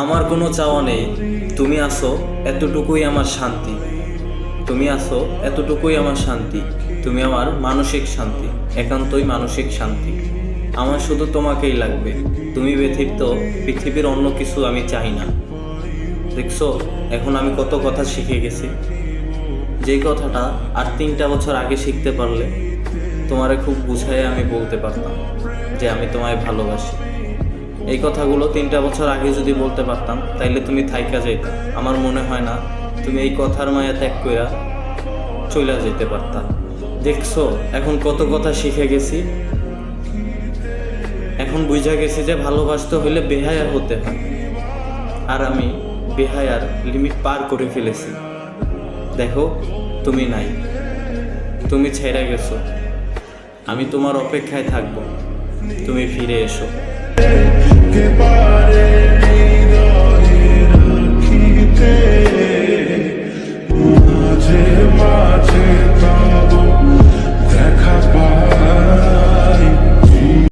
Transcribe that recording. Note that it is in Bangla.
আমার কোনো চাওয়া নেই, তুমি আসো এতটুকুই আমার শান্তি। তুমি আসো এতটুকুই আমার শান্তি। তুমি আমার মানসিক শান্তি, একান্তই মানসিক শান্তি। আমার শুধু তোমাকেই লাগবে। তুমি ব্যতীত পৃথিবীর অন্য কিছু আমি চাই না। দেখছো, এখন আমি কত কথা শিখে গেছি। যেই কথাটা আর 3টা বছর আগে শিখতে পারলে তোমারে খুব বুঝাইয়ে আমি বলতে পারতাম যে আমি তোমায় ভালোবাসি। এই কথাগুলো 3টা বছর আগে যদি বলতে পারতাম তাইলে তুমি থাইকা যাইতা। আমার মনে হয় না তুমি এই কথার মায়া ত্যাগ কইরা চইলা যেতে পারতা। দেখছো, এখন কত কথা শিখে গেছি। এখন বুঝা গেছি যে ভালোবাসতে হইলে বেহায়া হতে হয়, আর আমি বেহায়ার লিমিট পার করে ফেলেছি। দেখো, তুমি নাই, তুমি ছেড়ে গেছো। আমি তোমার অপেক্ষায় থাকবো, তুমি ফিরে এসো।